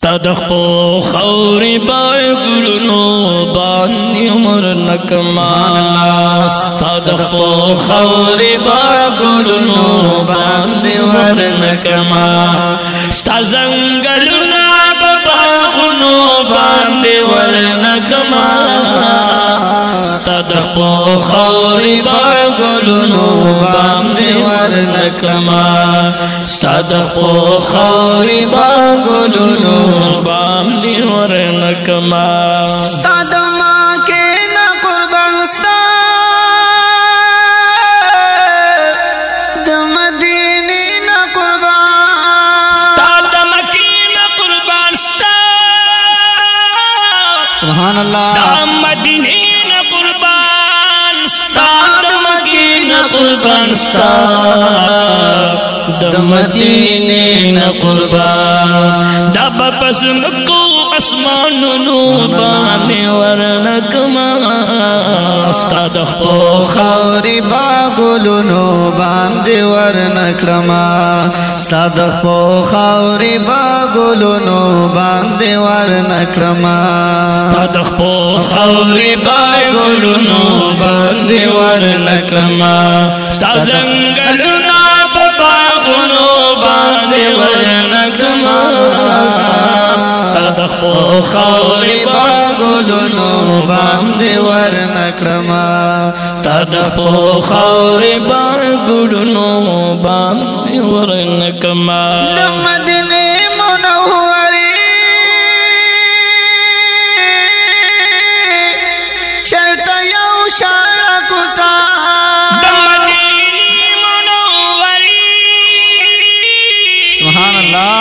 تدخپو خوري باګلونو باندې ورنکما تدخپو خوري باګلونو باندې ورنکما ستا زنګلونه باغونو باندې ورنکما تدخپو خوري باګلونو باندې ورنکما تدخپو خوري باګلونو باندې ورنکما استاد ما کې نه قربان ستا د مدینه نه قربان استاد مکی نه قربان ستا سبحان الله د مدینه نه قربان استاد مکی نه قربان ستا د مدینه نه قربان د پس مکو اسمانونو باندې ورنکما استاد خپل خوري باګلونو باندې ورنکما استاد خپل خوري باګلونو باندې ورنکما استاد خپل خوري باګلونو باندې ورنکما استاد زنګلونو په باغونو باندې ورنکما تدخپو خوري باګلونو باندې ورنکما تدخپو خوري باګلونو باندې ورنکما د مدینه منورې چرته یو شارع کوڅه د مدینه منورې سبحان الله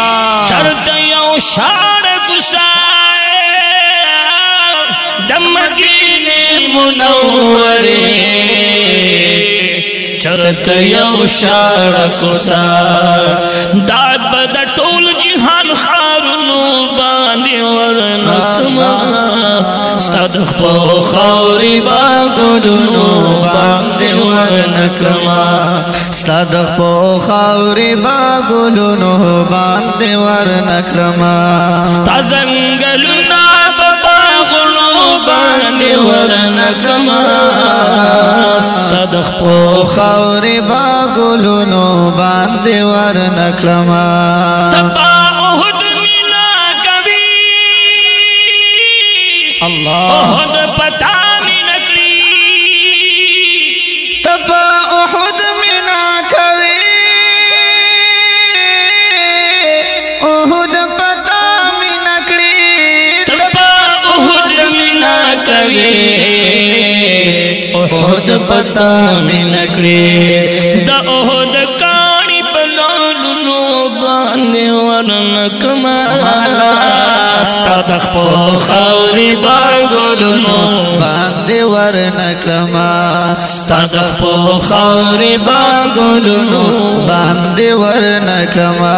چرته یو شارع د مدینه منورې چرته یو شارع کوڅه دا به د ټول جهان خارونو باندې ورنکما ستا د خپل خوري باګلونو باندې ورنکما ستا د خپل خوري باګلونو باندې ورنکما ستا زنګلونه باندې ورنکما ستا د خپل خوري باګلونو باندې ورنکما تبا احد مینا کوي الله احد پتا مینا کړی تبا احد مینا کوي احد پتا مینا کړی تبا احد مینا کوي احد پتا مینا کړی د احد کانی په لالونو باندې ورنکما ستا د خپل خوري باګلونو باندې ورنکما ستا د خپل خوري باګلونو باندې ورنکما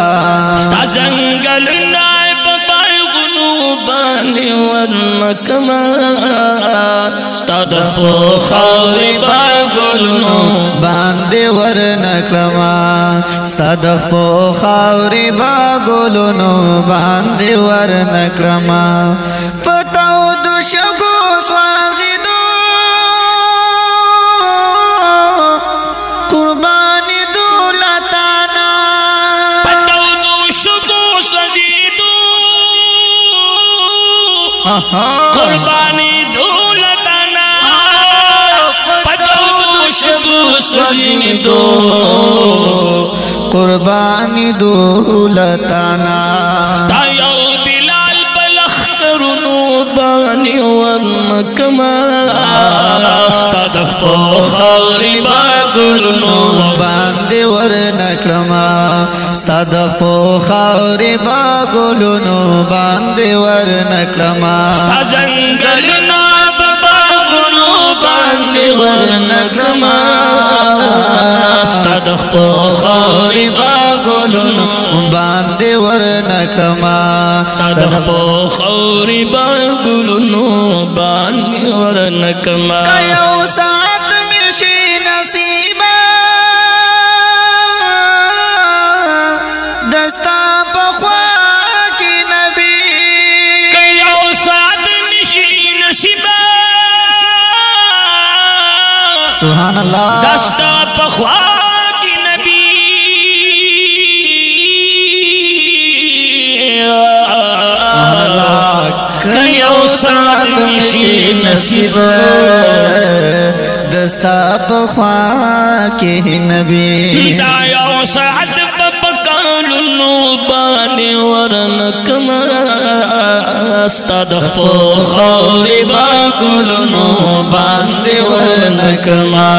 ستا زنګلونه په باغونو باندې ورنکما ستا د خپل خوري باګلونو باندې ورنکما ستا د خپل خوري باګلونو باندې ورنکما پتاو د شګو سوازیدو قرباني دولتانا پتاو د شګو سوازیدو قرباني دولتانا پتاو د شګو سوازیدو قرباني دولتانا ستا یو بلال بلخترونو باندې ورنکما ستا د خپل خوري باګلونو باندې ورنکما ستا د خپل خوري باګلونو باندې ورنکما ستا زنګلونه په باغونو باندې ورنکما ستا د خپل خوري باګلونو باندې ورنکما ستا د خپل خوري باګلونو باندې ورنکما یو ساعت مشي نصیبا دستا په خوا کې نبی سبحان الله دستا پخوا کی نبی سبحان الله کیو سات نشی نصیب دستا پخوا کی نبی دا یو سات پکالو باندې ورنکما استاد په خوري با ګلونو باندې ورنکما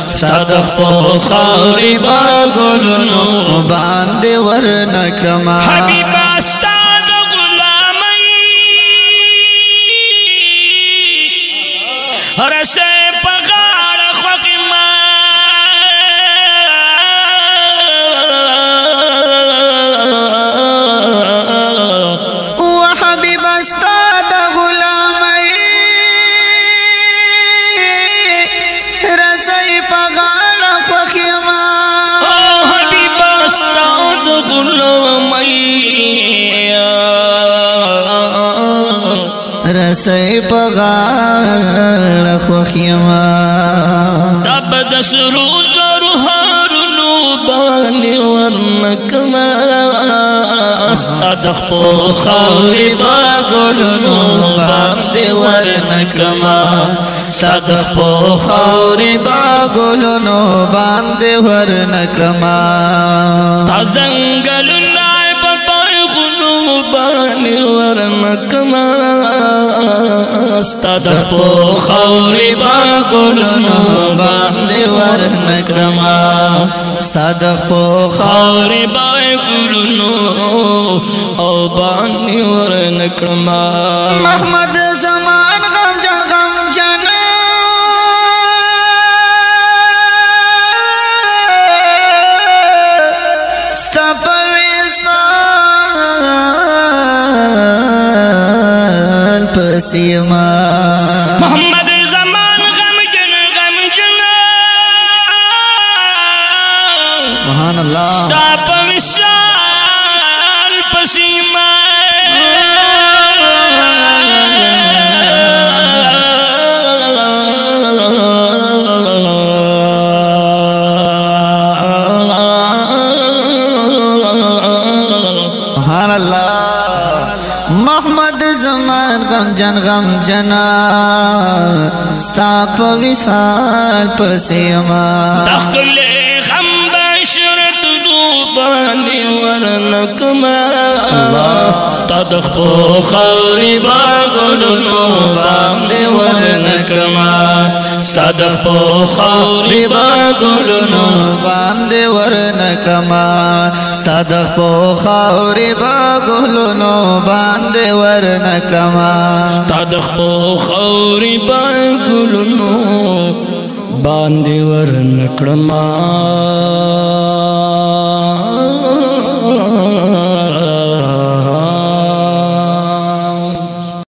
استاد په خوري با ګلونو باندې ورنکما حبیب استاد غلامي رسه پغار خوخما وحبيب استاد غلامي رسي پغال خوخما حبیب استاد غلامي رسي پغال خوخما تب دسرو زرهارنو باندې ورنکما استاد په خوري با ګلونو باندې ورنکما استاد په خوري با ګلونو باندې ورنکما زنګل نائب باغونو باندې ورنکما استاد په خوري با ګلونو باندې ورنکما استاد په خوري با ګلونو او باندې ورنکما محمد زمان غم جن پسیما محمد زمان غم جن سبحان الله ستاپ وشال پسیما سبحان الله محمد زمان غم جنا ستاپ وصال پسیما تخل غم بشرت دوبانی ورنکما تدخ پو خوری باغلونو باندې ورنکما ستادخ پو خوری باغلونو باندې ورنکما ستادخ پو خوری باغلونو باندې ورنکما ستادخ پو خوری باغلونو باندې ورنکما